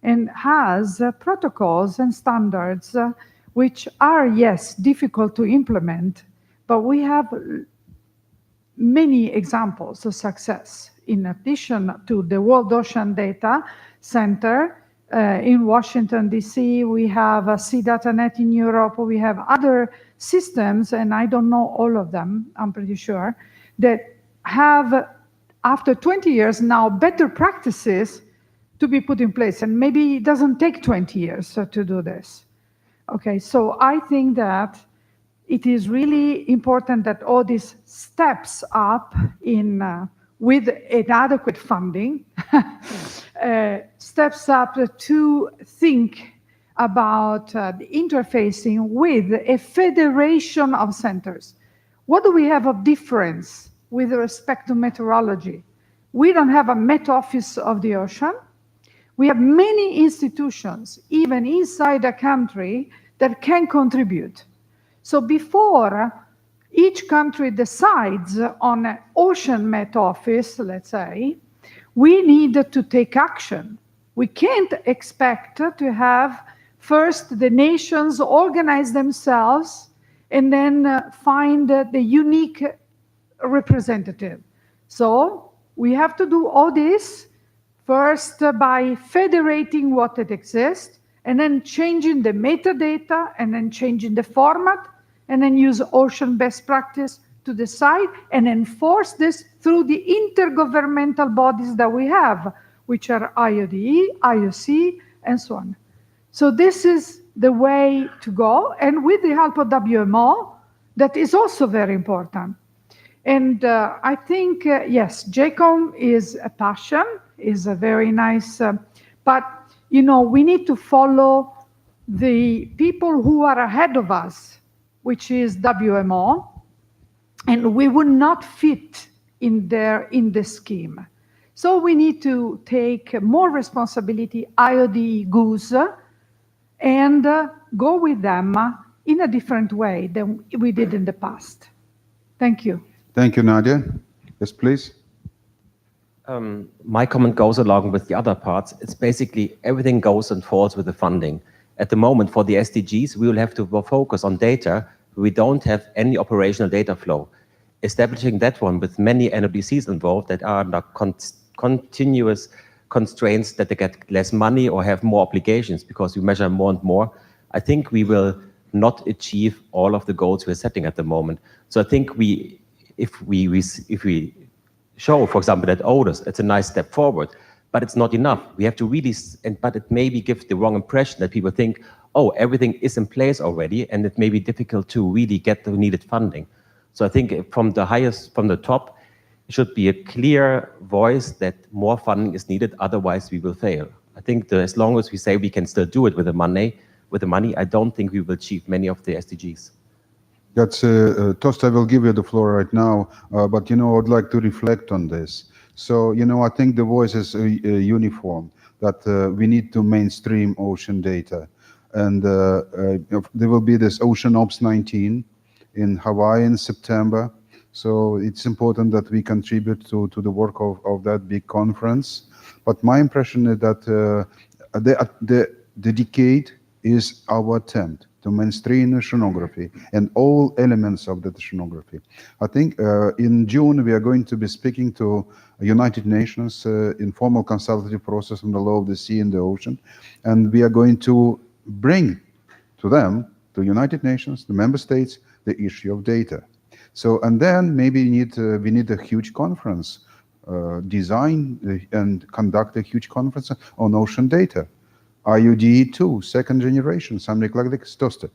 and has protocols and standards which are, yes, difficult to implement, but we have many examples of success. In addition to the World Ocean Data Center in Washington, D.C., we have CDataNet in Europe, we have other systems, and I don't know all of them, I'm pretty sure, that have, after 20 years now, better practices to be put in place. And maybe it doesn't take 20 years to do this. Okay, so I think that it is really important that all these steps up in with inadequate funding, steps up to think about the interfacing with a federation of centers. What do we have of difference with respect to meteorology? We don't have a Met Office of the ocean. We have many institutions, even inside a country, that can contribute. So before each country decides on an ocean Met Office, let's say, we need to take action. We can't expect to have first the nations organize themselves and then find the unique representative. So we have to do all this first by federating what it exists, and then changing the metadata, and then changing the format, and then use ocean best practice to decide and enforce this through the intergovernmental bodies that we have, which are IODE, IOC, and so on. So this is the way to go, and with the help of WMO, that is also very important. And I think, yes, JCOM is a passion, is a very nice, but we need to follow the people who are ahead of us, which is WMO, and we would not fit in the scheme. So we need to take more responsibility, IODE goose, and go with them in a different way than we did in the past. Thank you. Thank you, Nadia. Yes, please. My comment goes along with the other parts. It's basically everything goes and falls with the funding. At the moment, for the SDGs, we will have to focus on data. We don't have any operational data flow. Establishing that one with many NODCs involved that are under continuous constraints that they get less money or have more obligations because we measure more and more, I think we will not achieve all of the goals we're setting at the moment. So I think if we show, for example, that odors, it's a nice step forward, but it's not enough. We have to really, but it maybe gives the wrong impression that people think, oh, everything is in place already, and it may be difficult to really get the needed funding. So I think from the top, it should be a clear voice that more funding is needed, otherwise we will fail. I think as long as we say we can still do it with the money, I don't think we will achieve many of the SDGs. That's Tost, I will give you the floor right now, but I would like to reflect on this. So, I think the voice is uniform, that we need to mainstream ocean data. And there will be this Ocean Ops 19 in Hawaii in September. So it's important that we contribute to the work of that big conference. But my impression is that the decade is our attempt to mainstream oceanography and all elements of the oceanography. I think in June we are going to be speaking to United Nations informal consultative process on the law of the sea and the ocean, and we are going to bring to them, to United Nations, the member states, the issue of data. So, and then maybe we need a huge conference, design and conduct a huge conference on ocean data. IODE 2, second generation, something like this. Toaster.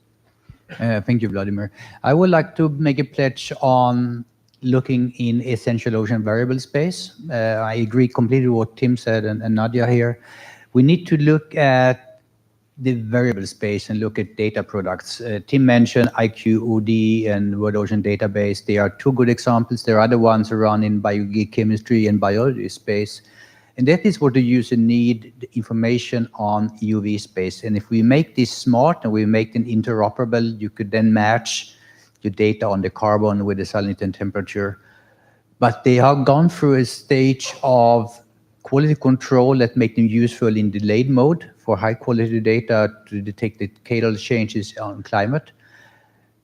Thank you, Vladimir. I would like to make a pledge on looking in essential ocean variable space. I agree completely with what Tim said and Nadia here. We need to look at the variable space and look at data products. Tim mentioned IODE and World Ocean Database. They are two good examples. There are other ones around in biochemistry and biology space. And that is what the user need, the information on EUV space. And if we make this smart and we make them interoperable, you could then match your data on the carbon with the salinity and temperature. But they have gone through a stage of quality control that make them useful in delayed mode for high quality data to detect the decadal changes on climate.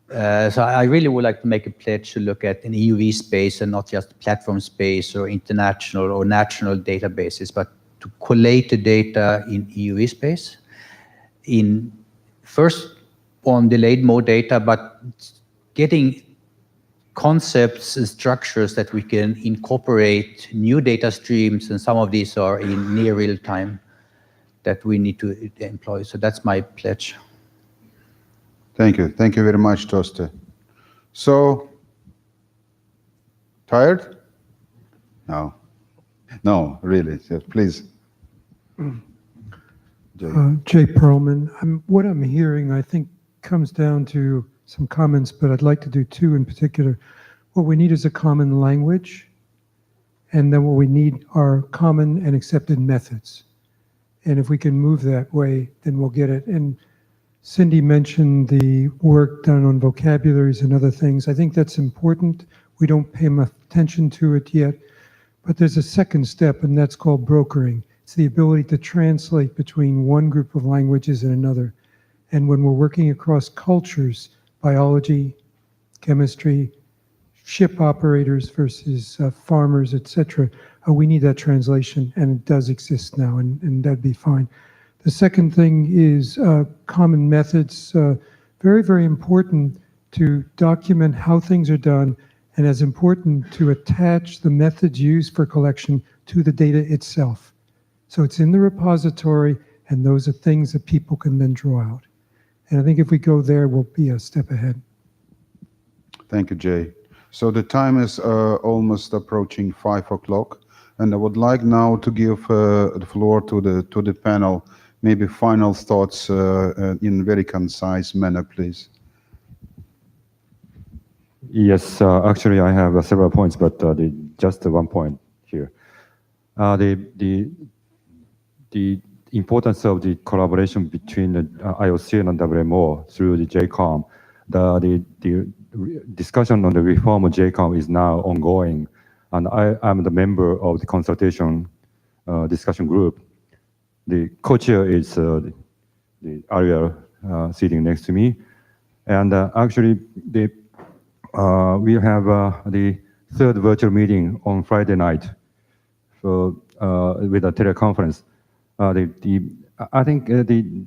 So I really would like to make a pledge to look at an EUV space and not just platform space or international or national databases, but to collate the data in EUV space. In first on delayed mode data, but getting concepts and structures that we can incorporate new data streams, and some of these are in near real time that we need to employ. So that's my pledge. Thank you. Thank you very much, Toaster. So, tired? No. No, really. Yes, please. Jay Perlman. What I'm hearing, I think, comes down to some comments, but I'd like to do two in particular. What we need is a common language, and then what we need are common and accepted methods. And if we can move that way, then we'll get it. And Cindy mentioned the work done on vocabularies and other things. I think that's important. We don't pay enough attention to it yet. But there's a second step, and that's called brokering. It's the ability to translate between one group of languages and another. And when we're working across cultures, biology, chemistry, ship operators versus farmers, etc., we need that translation, and it does exist now, and that'd be fine. The second thing is common methods. Very, very important to document how things are done, and as important to attach the methods used for collection to the data itself. So it's in the repository, and those are things that people can then draw out. And I think if we go there, we'll be a step ahead. Thank you, Jay. So the time is almost approaching 5 o'clock, and I would like now to give the floor to the panel. Maybe final thoughts in very concise manner, please. Yes, actually, I have several points, but just one point here. The importance of the collaboration between the IOC and WMO through the JCOM. The discussion on the reform of JCOM is now ongoing, and I'm the member of the consultation discussion group. The co-chair is the Ariel sitting next to me, and actually we have the third virtual meeting on Friday night with a teleconference. I think the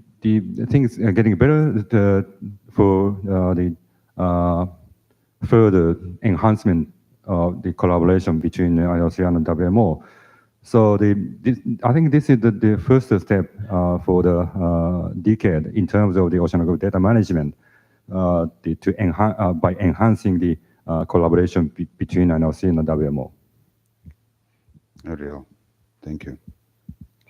things are getting better for the further enhancement of the collaboration between IOC and WMO. So I think this is the first step for the decade in terms of the oceanographic data management by enhancing the collaboration between IOC and WMO. Ariel, thank you.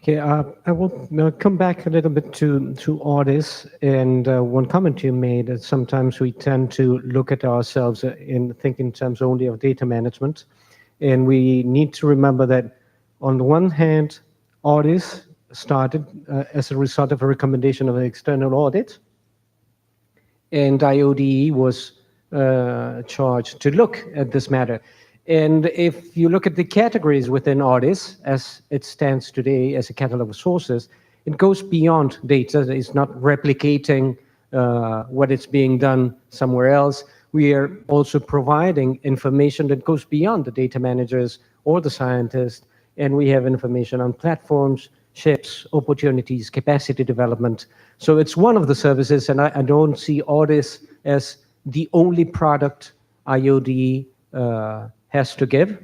Okay, I will come back a little bit to audits, and one comment you made that sometimes we tend to look at ourselves and think in terms only of data management, and we need to remember that on the one hand, audits started as a result of a recommendation of an external audit, and IODE was charged to look at this matter. And if you look at the categories within IODIS, as it stands today as a catalog of sources, it goes beyond data. It's not replicating what is being done somewhere else. We are also providing information that goes beyond the data managers or the scientists, and we have information on platforms, ships, opportunities, capacity development. So it's one of the services, and I don't see IODIS as the only product IOD has to give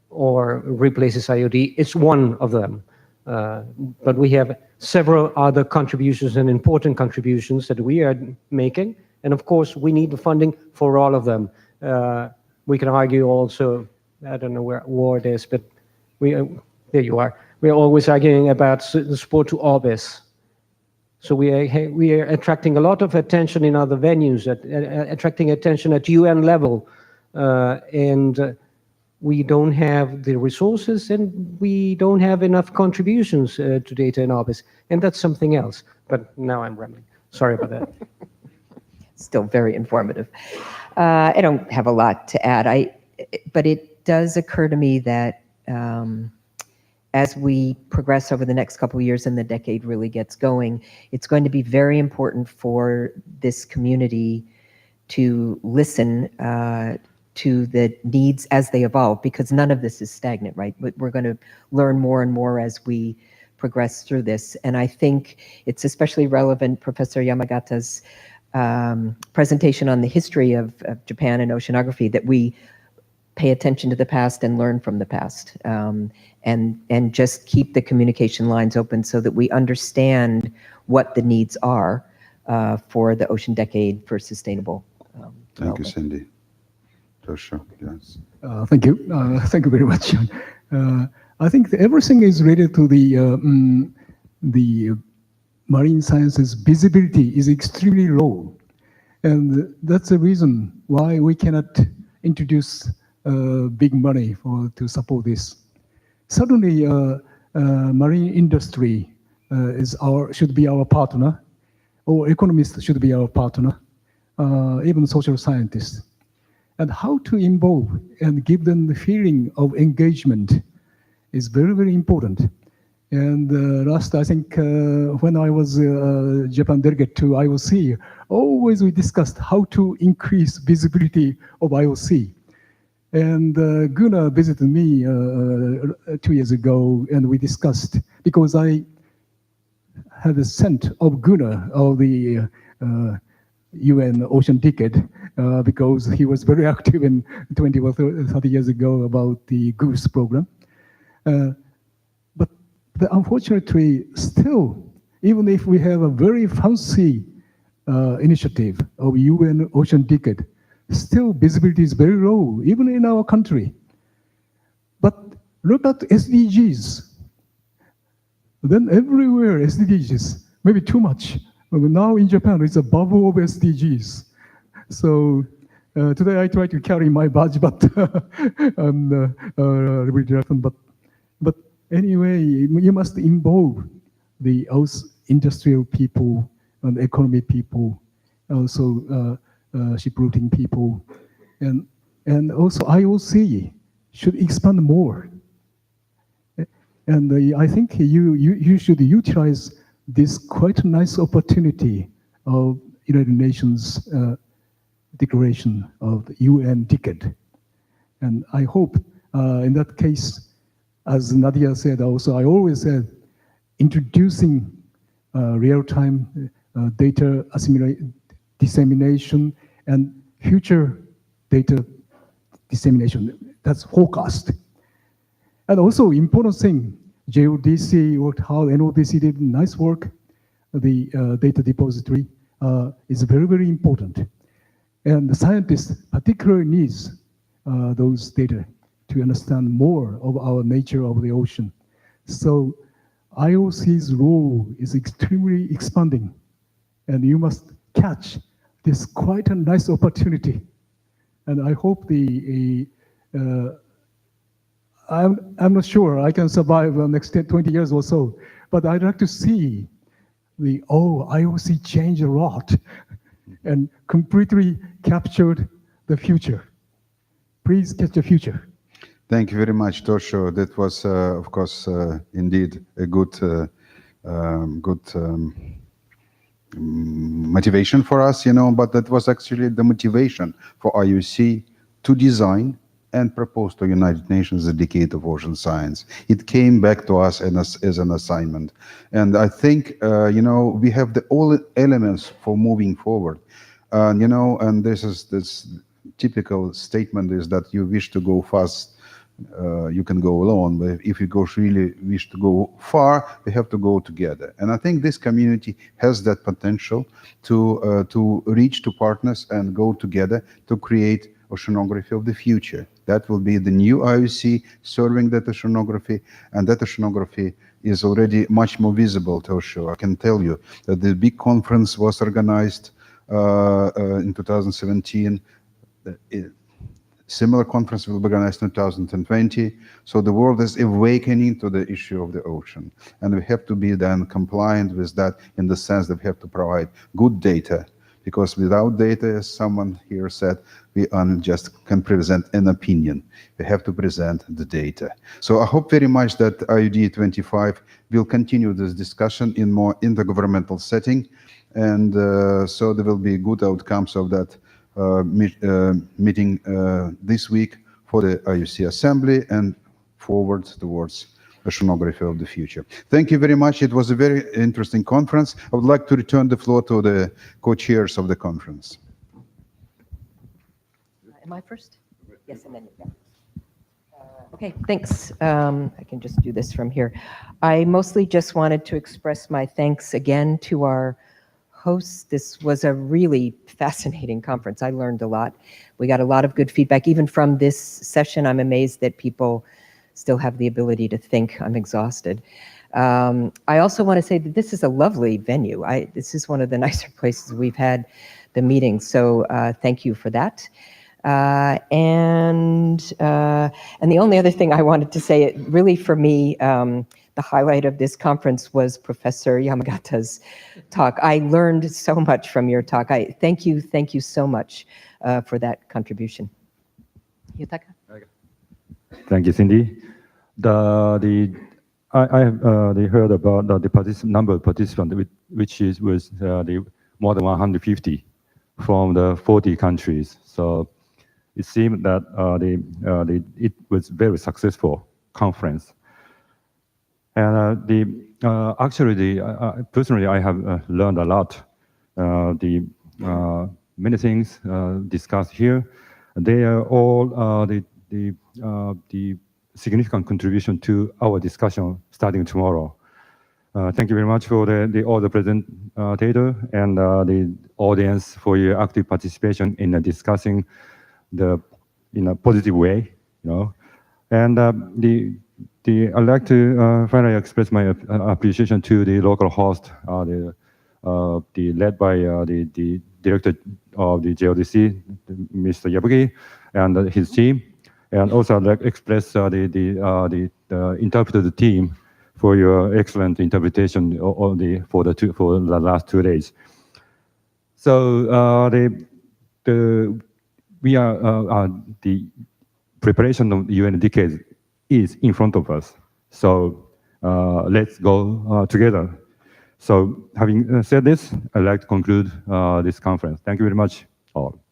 or replaces IOD. It's one of them. But we have several other contributions and important contributions that we are making. And of course, we need the funding for all of them. We can argue also, I don't know where Ward is, but there you are. We're always arguing about the support to Orbis. So we are attracting a lot of attention in other venues, attracting attention at UN level. And we don't have the resources and we don't have enough contributions to data in Orbis. And that's something else. But now I'm rambling. Sorry about that. Still very informative. I don't have a lot to add, but it does occur to me that as we progress over the next couple of years and the decade really gets going, it's going to be very important for this community to listen to the needs as they evolve, because none of this is stagnant, right? We're going to learn more and more as we progress through this. And I think it's especially relevant, Professor Yamagata's presentation on the history of Japan and oceanography, that we pay attention to the past and learn from the past, and just keep the communication lines open so that we understand what the needs are for the ocean decade for sustainable Thank you, Cindy. Sure, yes. Thank you. Thank you very much. I think everything is related to the marine sciences visibility is extremely low. And that's the reason why we cannot introduce big money to support this. Certainly, marine industry should be our partner, or economists should be our partner, even social scientists. And how to involve and give them the feeling of engagement is very, very important. And last, I think, when I was Japan delegate to IOC, always we discussed how to increase visibility of IOC. And Gunnar visited me 2 years ago, and we discussed, because I had a scent of Gunnar of the UN Ocean Decade, because he was very active in 20 or 30 years ago about the Goose program. But unfortunately, still, even if we have a very fancy initiative of UN Ocean Decade, still visibility is very low, even in our country. But look at SDGs. Then everywhere SDGs, maybe too much. Now in Japan, it's a bubble of SDGs. So today I try to carry my badge, but but anyway, you must involve the industrial people and economy people, also shipbuilding people, and also IOC should expand more. And I think you should utilize this quite nice opportunity of United Nations declaration of the UN decade. And I hope in that case, as Nadia said also, I always said, introducing real-time data dissemination and future data dissemination, that's forecast. And also important thing, JODC worked hard, NODC did nice work. The data depository is very, very important. And the scientists particularly needs those data to understand more of our nature of the ocean. So IOC's role is extremely expanding, and you must catch this quite a nice opportunity. And I hope I'm not sure I can survive the next 20 years or so, but I'd like to see IOC change a lot and completely captured the future. Please catch the future. Thank you very much, Tosho. That was, of course, indeed a good motivation for us, but that was actually the motivation for IOC to design and propose to United Nations the Decade of Ocean Science. It came back to us as an assignment. And I think, we have all elements for moving forward. And you know, and this typical statement is that you wish to go fast, you can go alone, but if you really wish to go far, we have to go together. And I think this community has that potential to reach to partners and go together to create oceanography of the future. That will be the new IOC serving that oceanography, and that oceanography is already much more visible to offshore. I can tell you that the big conference was organized in 2017. Similar conference will be organized in 2020. So the world is awakening to the issue of the ocean. And we have to be then compliant with that in the sense that we have to provide good data. Because without data, as someone here said, we just can present an opinion. We have to present the data. So I hope very much that IODE XXV will continue this discussion in more intergovernmental setting. And so there will be good outcomes of that meeting this week for the IOC Assembly and forward towards oceanography of the future. Thank you very much. It was a very interesting conference. I would like to return the floor to the co-chairs of the conference. Am I first? Yes, and then you go. Okay, thanks. I can just do this from here. I mostly just wanted to express my thanks again to our hosts. This was a really fascinating conference. I learned a lot. We got a lot of good feedback. Even from this session, I'm amazed that people still have the ability to think. I'm exhausted. I also want to say that this is a lovely venue. This is one of the nicer places we've had the meeting. So thank you for that. And the only other thing I wanted to say, really for me, the highlight of this conference was Professor Yamagata's talk. I learned so much from your talk. Thank you so much for that contribution. Yutaka? Thank you, Cindy. I have heard about the number of participants, which was more than 150 from the 40 countries. So it seemed that it was very successful conference. And personally, I have learned a lot. Many things discussed here, they are all the significant contribution to our discussion starting tomorrow. Thank you very much for all the presentator and the audience for your active participation in discussing in a positive way, you know. And I'd like to finally express my appreciation to the local host, led by the director of the JODC, Mr. Yabuki, and his team. And also I'd like to express the interpreter team for your excellent interpretation for the last 2 days. So the preparation of the UN decade is in front of us. So let's go together. So having said this, I'd like to conclude this conference. Thank you very much, all.